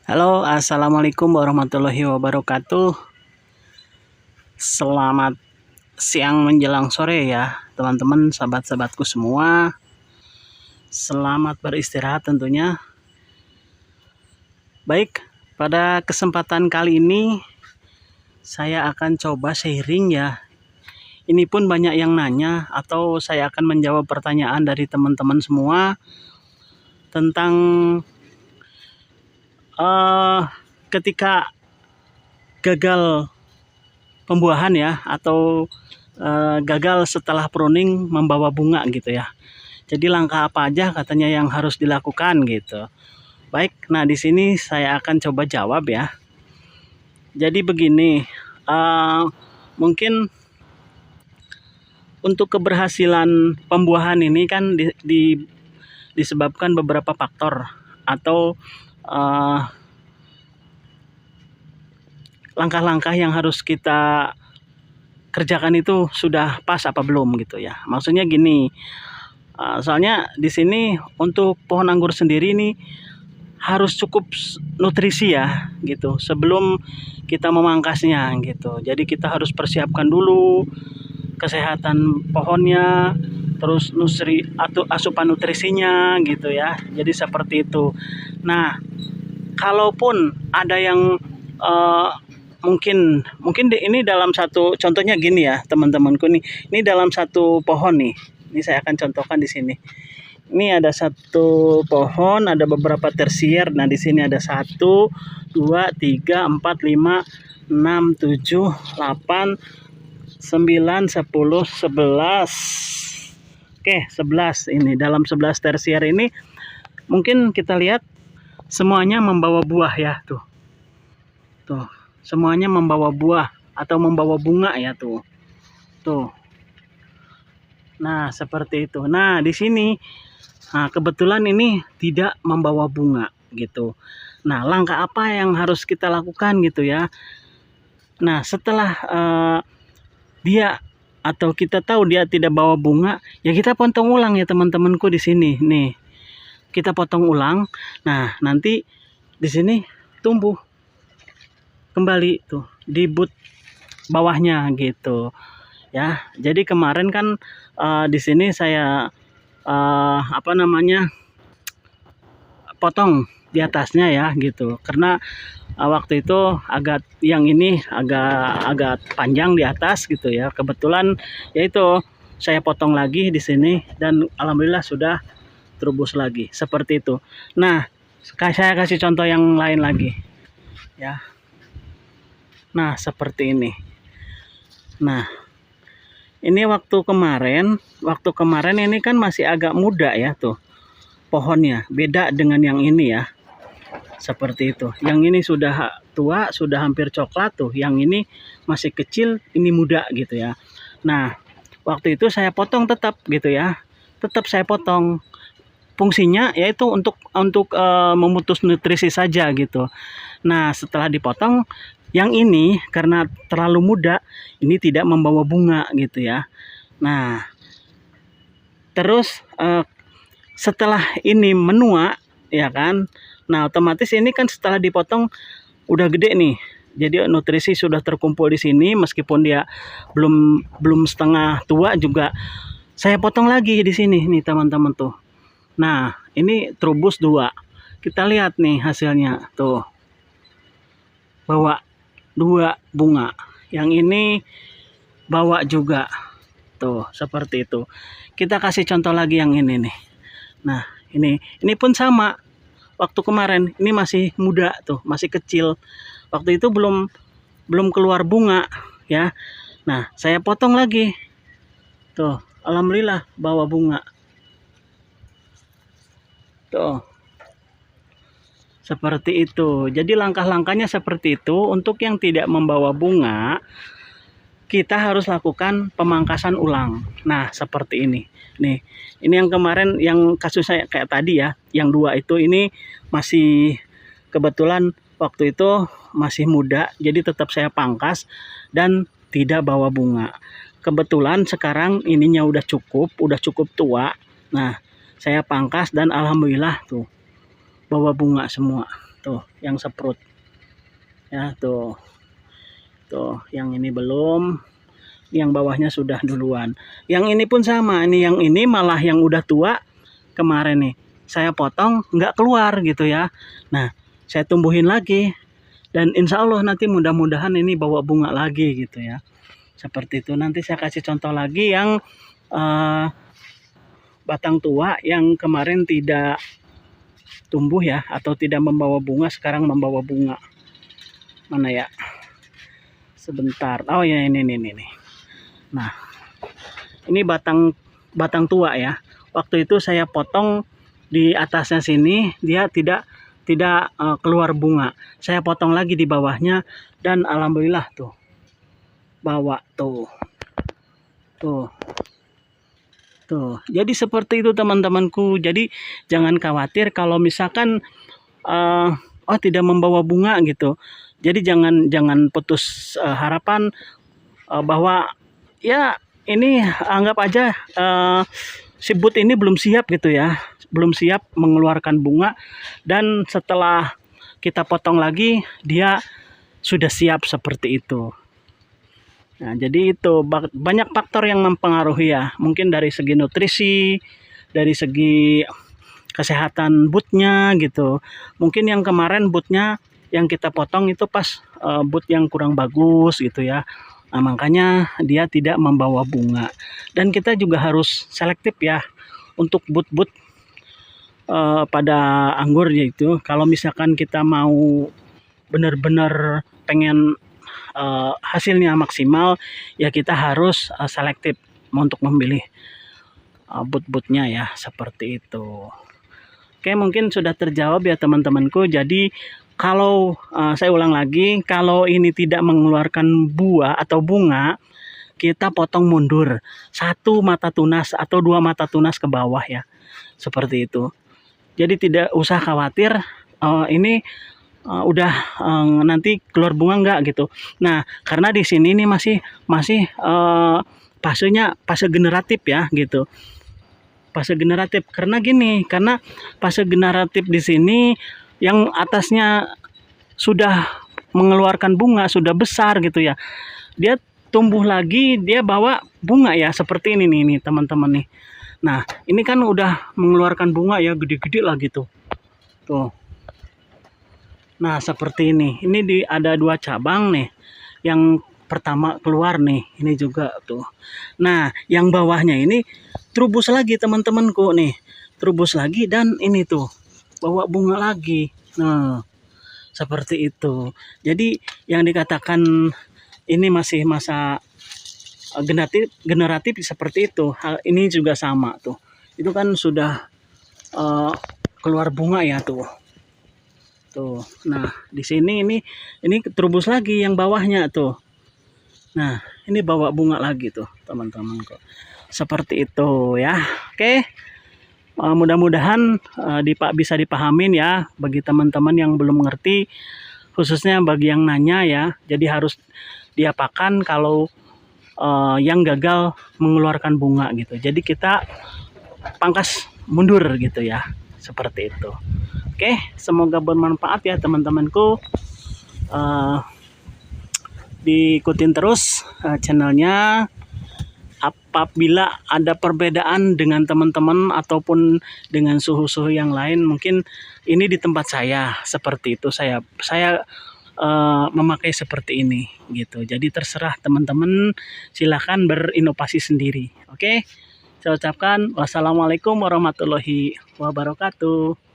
Halo, assalamualaikum warahmatullahi wabarakatuh. Selamat siang menjelang sore ya, teman-teman, sahabat-sahabatku semua. Selamat beristirahat tentunya. Baik, pada kesempatan kali ini saya akan coba sharing ya. Ini pun banyak yang nanya atau saya akan menjawab pertanyaan dari teman-teman semua tentang ketika gagal pembuahan ya, atau gagal setelah pruning membawa bunga gitu ya. Jadi langkah apa aja katanya yang harus dilakukan gitu. Baik, nah di sini saya akan coba jawab ya. Jadi begini, mungkin untuk keberhasilan pembuahan ini kan disebabkan beberapa faktor atau langkah-langkah yang harus kita kerjakan itu sudah pas apa belum gitu ya. Maksudnya gini, soalnya di sini untuk pohon anggur sendiri ini harus cukup nutrisi ya gitu sebelum kita memangkasnya gitu. Jadi kita harus persiapkan dulu kesehatan pohonnya, terus asupan nutrisinya gitu ya. Jadi seperti itu. Nah, kalaupun ada yang mungkin ini dalam satu, contohnya gini ya teman-temanku nih, ini dalam satu pohon nih, ini saya akan contohkan di sini. Ini ada satu pohon, ada beberapa tersier. Nah di sini ada 1, 2, 3, 4, 5, 6, 7, 8, 9, 10, 11. Oke, 11 ini. Dalam 11 tersier ini mungkin kita lihat semuanya membawa buah ya, tuh. Tuh, semuanya membawa buah atau membawa bunga ya, tuh. Tuh. Nah, seperti itu. Nah, di sini kebetulan ini tidak membawa bunga gitu. Nah, langkah apa yang harus kita lakukan gitu ya. Nah, setelah dia atau kita tahu dia tidak bawa bunga, ya kita potong ulang ya teman-temanku di sini. Nih, kita potong ulang. Nah, nanti di sini tumbuh kembali tuh di but bawahnya gitu. Ya, jadi kemarin kan di sini saya potong di atasnya ya gitu, karena waktu itu yang ini agak panjang di atas gitu ya. Kebetulan yaitu saya potong lagi di sini dan alhamdulillah sudah terubus lagi seperti itu. Nah, saya kasih contoh yang lain lagi ya. Nah, seperti ini. Nah, ini waktu kemarin ini kan masih agak muda ya tuh pohonnya, beda dengan yang ini ya. Seperti itu. Yang ini sudah tua, sudah hampir coklat tuh. Yang ini masih kecil, ini muda gitu ya. Nah, waktu itu saya potong tetap gitu ya. Tetap saya potong. Fungsinya yaitu untuk memutus nutrisi saja gitu. Nah, setelah dipotong, yang ini karena terlalu muda, ini tidak membawa bunga gitu ya. Nah, terus setelah ini menua ya kan. Nah, otomatis ini kan setelah dipotong udah gede nih. Jadi nutrisi sudah terkumpul di sini, meskipun dia belum setengah tua juga saya potong lagi di sini nih teman-teman tuh. Nah, ini terubus 2. Kita lihat nih hasilnya tuh. Bawa 2 bunga. Yang ini bawa juga. Tuh, seperti itu. Kita kasih contoh lagi yang ini nih. Nah, ini pun sama. Waktu kemarin ini masih muda tuh, masih kecil. Waktu itu belum keluar bunga ya. Nah, saya potong lagi. Tuh, alhamdulillah bawa bunga. Tuh. Seperti itu. Jadi langkah-langkahnya seperti itu. Untuk yang tidak membawa bunga, kita harus lakukan pemangkasan ulang. Nah, seperti ini. Nih, ini yang kemarin yang kasus saya kayak tadi ya, yang 2 itu ini masih kebetulan waktu itu masih muda, jadi tetap saya pangkas dan tidak bawa bunga. Kebetulan sekarang ininya udah cukup tua. Nah, saya pangkas dan alhamdulillah tuh bawa bunga semua. tuh yang seprut ya, tuh yang ini belum, yang bawahnya sudah duluan. Yang ini pun sama, ini yang ini malah yang udah tua kemarin nih saya potong nggak keluar gitu ya. Nah saya tumbuhin lagi dan insya Allah nanti mudah-mudahan ini bawa bunga lagi gitu ya, seperti itu. Nanti saya kasih contoh lagi yang batang tua yang kemarin tidak tumbuh ya, atau tidak membawa bunga, sekarang membawa bunga. Mana ya, sebentar, oh ya ini. Nah ini batang tua ya, waktu itu saya potong di atasnya sini dia tidak keluar bunga, saya potong lagi di bawahnya dan alhamdulillah tuh bawa tuh. Jadi seperti itu teman-temanku. Jadi jangan khawatir kalau misalkan oh tidak membawa bunga gitu. Jadi jangan putus harapan bahwa ya ini anggap aja si bud ini belum siap gitu ya, belum siap mengeluarkan bunga, dan setelah kita potong lagi dia sudah siap seperti itu. Nah, jadi itu banyak faktor yang mempengaruhi ya, mungkin dari segi nutrisi, dari segi kesehatan butnya gitu. Mungkin yang kemarin butnya yang kita potong itu pas but yang kurang bagus gitu ya. Nah, makanya dia tidak membawa bunga. Dan kita juga harus selektif ya untuk but-but pada anggur yaitu. Kalau misalkan kita mau benar-benar pengen hasilnya maksimal ya, kita harus selektif untuk memilih but-butnya ya, seperti itu. Oke, mungkin sudah terjawab ya teman-temanku. Jadi kalau saya ulang lagi, kalau ini tidak mengeluarkan buah atau bunga, kita potong mundur 1 mata tunas atau 2 mata tunas ke bawah ya, seperti itu. Jadi tidak usah khawatir ini udah nanti keluar bunga enggak gitu. Nah karena di sini nih masih fase generatif ya gitu, fase generatif. Karena gini, karena fase generatif di sini yang atasnya sudah mengeluarkan bunga, sudah besar gitu ya, dia tumbuh lagi, dia bawa bunga ya, seperti ini nih teman-teman nih. Nah ini kan udah mengeluarkan bunga ya, gede-gede lah gitu tuh. Nah seperti ini ada 2 cabang nih, yang pertama keluar nih, ini juga tuh. Nah yang bawahnya ini terubus lagi teman-temanku nih, terubus lagi, dan ini tuh bawa bunga lagi. Nah seperti itu. Jadi yang dikatakan ini masih masa generatif seperti itu. Hal ini juga sama tuh, itu kan sudah keluar bunga ya tuh. Nah di sini ini terubus lagi yang bawahnya tuh. Nah ini bawa bunga lagi tuh teman-teman kok, seperti itu ya. Oke, mudah-mudahan bisa dipahamin ya bagi teman-teman yang belum mengerti, khususnya bagi yang nanya ya. Jadi harus diapakan kalau yang gagal mengeluarkan bunga gitu. Jadi kita pangkas mundur gitu ya, seperti itu. Oke, semoga bermanfaat ya teman-temanku. Diikutin terus channelnya. Apabila ada perbedaan dengan teman-teman ataupun dengan suhu-suhu yang lain, mungkin ini di tempat saya seperti itu, saya memakai seperti ini gitu. Jadi terserah teman-teman, silahkan berinovasi sendiri. Oke, saya ucapkan wassalamualaikum warahmatullahi wabarakatuh.